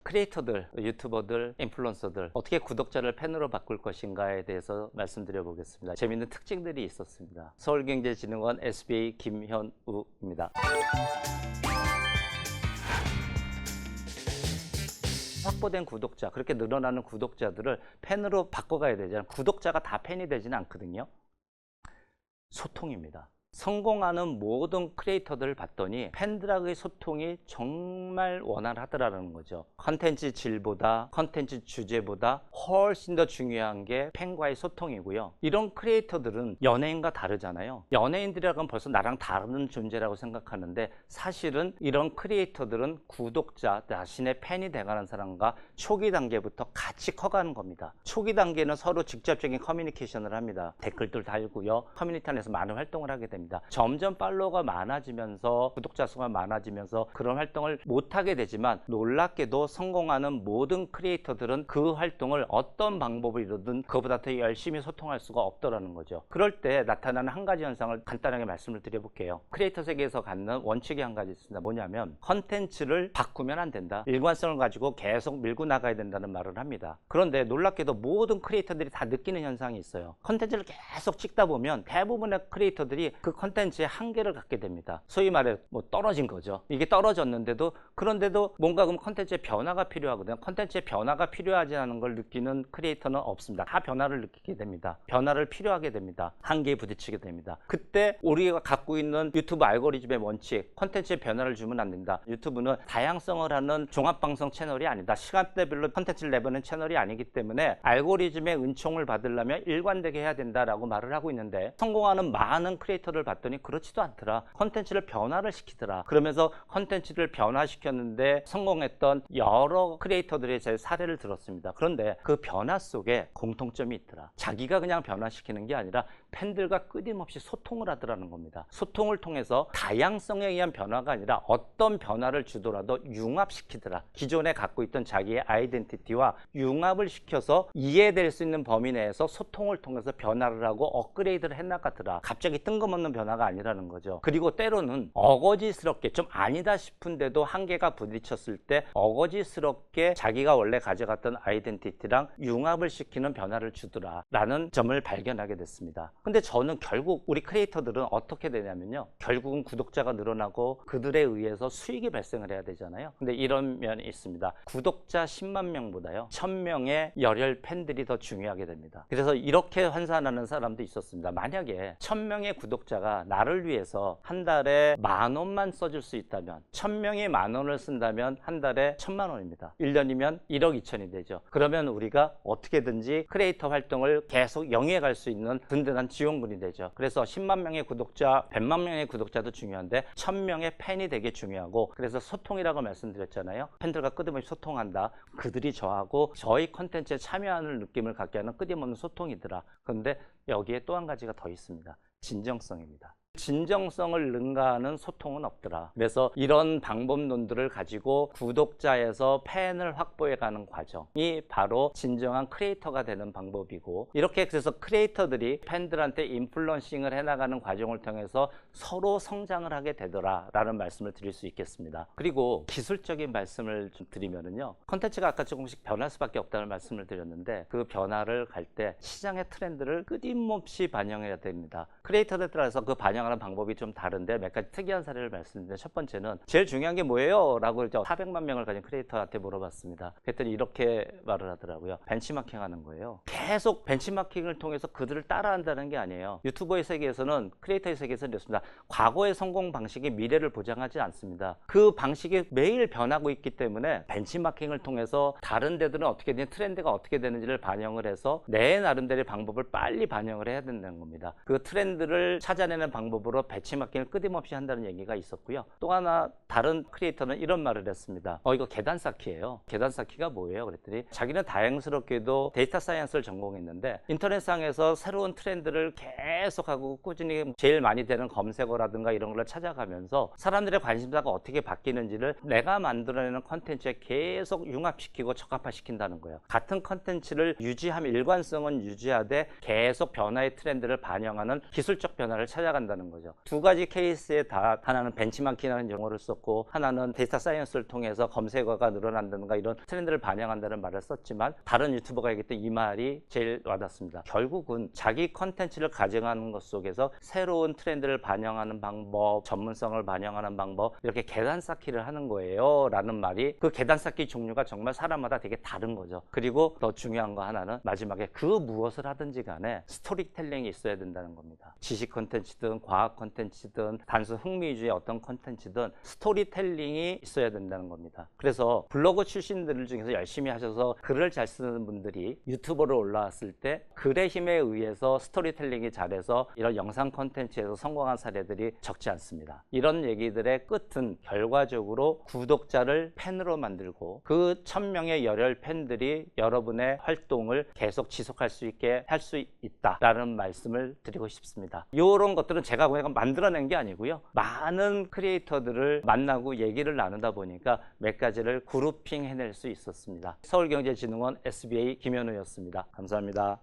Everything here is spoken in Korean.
크리에이터들, 유튜버들, 인플루언서들 어떻게 구독자를 팬으로 바꿀 것인가에 대해서 말씀드려 보겠습니다. 재미있는 특징들이 있었습니다. 서울경제진흥원 SBA 김현우입니다. 확보된 구독자, 그렇게 늘어나는 구독자들을 팬으로 바꿔가야 되잖아요. 구독자가 다 팬이 되지는 않거든요. 소통입니다. 성공하는 모든 크리에이터들을 봤더니 팬들하고의 소통이 정말 원활하더라는 거죠. 컨텐츠 질보다, 컨텐츠 주제보다 훨씬 더 중요한 게 팬과의 소통이고요. 이런 크리에이터들은 연예인과 다르잖아요. 연예인들이라고는 벌써 나랑 다른 존재라고 생각하는데, 사실은 이런 크리에이터들은 구독자, 자신의 팬이 돼가는 사람과 초기 단계부터 같이 커가는 겁니다. 초기 단계는 서로 직접적인 커뮤니케이션을 합니다. 댓글들 달고요. 커뮤니티 안에서 많은 활동을 하게 됩니다. 점점 팔로워가 많아지면서, 구독자 수가 많아지면서 그런 활동을 못하게 되지만, 놀랍게도 성공하는 모든 크리에이터들은 그 활동을 어떤 방법으로든 그보다 더 열심히 소통할 수가 없더라는 거죠. 그럴 때 나타나는 한 가지 현상을 간단하게 말씀을 드려볼게요. 크리에이터 세계에서 갖는 원칙이 한 가지 있습니다. 뭐냐면 컨텐츠를 바꾸면 안 된다. 일관성을 가지고 계속 밀고 나가야 된다는 말을 합니다. 그런데 놀랍게도 모든 크리에이터들이 다 느끼는 현상이 있어요. 컨텐츠를 계속 찍다 보면 대부분의 크리에이터들이 그 컨텐츠의 한계를 갖게 됩니다. 소위 말해 떨어진 거죠. 이게 떨어졌는데도, 그런데도 뭔가 그럼 컨텐츠의 변화가 필요하거든요. 컨텐츠의 변화가 필요하지 않은 걸 느끼는 크리에이터는 없습니다. 다 변화를 느끼게 됩니다. 변화를 필요하게 됩니다. 한계에 부딪히게 됩니다. 그때 우리가 갖고 있는 유튜브 알고리즘의 원칙, 컨텐츠의 변화를 주면 안 된다. 유튜브는 다양성을 하는 종합방송 채널이 아니다. 시간대별로 컨텐츠를 내보는 채널이 아니기 때문에 알고리즘의 은총을 받으려면 일관되게 해야 된다라고 말을 하고 있는데, 성공하는 많은 크리에이터를 봤더니 그렇지도 않더라. 컨텐츠를 변화를 시키더라. 그러면서 컨텐츠를 변화시켰는데 성공했던 여러 크리에이터들의 제 사례를 들었습니다. 그런데 그 변화 속에 공통점이 있더라. 자기가 그냥 변화시키는 게 아니라 팬들과 끊임없이 소통을 하더라는 겁니다. 소통을 통해서 다양성에 의한 변화가 아니라 어떤 변화를 주더라도 융합시키더라. 기존에 갖고 있던 자기의 아이덴티티와 융합을 시켜서 이해될 수 있는 범위 내에서 소통을 통해서 변화를 하고 업그레이드를 해나가더라. 갑자기 뜬금없는 변화가 아니라는 거죠. 그리고 때로는 어거지스럽게, 좀 아니다 싶은데도 한계가 부딪혔을 때 어거지스럽게 자기가 원래 가져갔던 아이덴티티랑 융합을 시키는 변화를 주더라 라는 점을 발견하게 됐습니다. 근데 저는 결국 우리 크리에이터들은 어떻게 되냐면요, 결국은 구독자가 늘어나고 그들에 의해서 수익이 발생을 해야 되잖아요. 근데 이런 면이 있습니다. 구독자 10만 명보다요 1000명의 열혈 팬들이 더 중요하게 됩니다. 그래서 이렇게 환산하는 사람도 있었습니다. 만약에 1000명의 구독자가 나를 위해서 한 달에 10,000원만 써줄 수 있다면, 1000명이 10,000원을 쓴다면 한 달에 1000만 원입니다. 1년이면 1억 2천이 되죠. 그러면 우리가 어떻게든지 크리에이터 활동을 계속 영위해 갈 수 있는 든든한 지원군이 되죠. 그래서 10만 명의 구독자, 100만 명의 구독자도 중요한데 1000명의 팬이 되게 중요하고, 그래서 소통이라고 말씀드렸잖아요. 팬들과 끊임없이 소통한다. 그들이 저하고 저희 컨텐츠에 참여하는 느낌을 갖게 하는 끊임없는 소통이더라. 그런데 여기에 또 한 가지가 더 있습니다. 진정성입니다. 진정성을 능가하는 소통은 없더라. 그래서 이런 방법론들을 가지고 구독자에서 팬을 확보해가는 과정이 바로 진정한 크리에이터가 되는 방법이고, 이렇게 그래서 크리에이터들이 팬들한테 인플루언싱을 해나가는 과정을 통해서 서로 성장을 하게 되더라 라는 말씀을 드릴 수 있겠습니다. 그리고 기술적인 말씀을 좀 드리면은요, 컨텐츠가 아까 조금씩 변할 수밖에 없다는 말씀을 드렸는데, 그 변화를 갈 때 시장의 트렌드를 끊임없이 반영해야 됩니다. 크리에이터들에 따라서 그 반영하는 방법이 좀 다른데 몇 가지 특이한 사례를 말씀드리는데, 첫 번째는 제일 중요한 게 뭐예요? 라고 400만 명을 가진 크리에이터한테 물어봤습니다. 그랬더니 이렇게 말을 하더라고요. 벤치마킹 하는 거예요. 계속 벤치마킹을 통해서 그들을 따라한다는 게 아니에요. 유튜버의 세계에서는, 크리에이터의 세계에서는 이렇습니다. 과거의 성공 방식이 미래를 보장하지 않습니다. 그 방식이 매일 변하고 있기 때문에 벤치마킹을 통해서 다른 데들은 어떻게 되는, 트렌드가 어떻게 되는지를 반영을 해서 내 나름대로의 방법을 빨리 반영을 해야 된다는 겁니다. 그 트렌드를 찾아내는 방법으로 벤치마킹을 끊임없이 한다는 얘기가 있었고요. 또 하나 다른 크리에이터는 이런 말을 했습니다. 이거 계단 쌓기예요. 계단 쌓기가 뭐예요? 그랬더니 자기는 다행스럽게도 데이터 사이언스를 전공했는데 인터넷상에서 새로운 트렌드를 계속하고 꾸준히 제일 많이 되는 검색어라든가 이런 걸 찾아가면서 사람들의 관심사가 어떻게 바뀌는지를 내가 만들어내는 컨텐츠에 계속 융합시키고 적합화시킨다는 거예요. 같은 컨텐츠를 유지하면, 일관성은 유지하되 계속 변화의 트렌드를 반영하는 기술적 변화를 찾아간다는 한다는 거죠. 두 가지 케이스에 다 하나는 벤치마킹이라는 용어를 썼고 하나는 데이터 사이언스를 통해서 검색어가 늘어난다든가 이런 트렌드를 반영한다는 말을 썼지만 다른 유튜버가 얘기했던 이 말이 제일 와닿습니다. 결국은 자기 컨텐츠를 가져가는 것 속에서 새로운 트렌드를 반영하는 방법, 전문성을 반영하는 방법, 이렇게 계단 쌓기를 하는 거예요 라는 말이, 그 계단 쌓기 종류가 정말 사람마다 되게 다른 거죠. 그리고 더 중요한 거 하나는 마지막에 그 무엇을 하든지 간에 스토리텔링이 있어야 된다는 겁니다. 지식 컨텐츠든 과학 컨텐츠든 단순 흥미 위주의 어떤 컨텐츠든 스토리텔링이 있어야 된다는 겁니다. 그래서 블로그 출신들 중에서 열심히 하셔서 글을 잘 쓰는 분들이 유튜버로 올라왔을 때 글의 힘에 의해서 스토리텔링이 잘해서 이런 영상 컨텐츠에서 성공한 사례들이 적지 않습니다. 이런 얘기들의 끝은 결과적으로 구독자를 팬으로 만들고 그 1000명의 열혈 팬들이 여러분의 활동을 계속 지속할 수 있게 할 수 있다라는 말씀을 드리고 싶습니다. 이런 것들은 제가 그냥 만들어낸 게 아니고요. 많은 크리에이터들을 만나고 얘기를 나누다 보니까 몇 가지를 그룹핑 해낼 수 있었습니다. 서울경제진흥원 SBA 김현우였습니다. 감사합니다.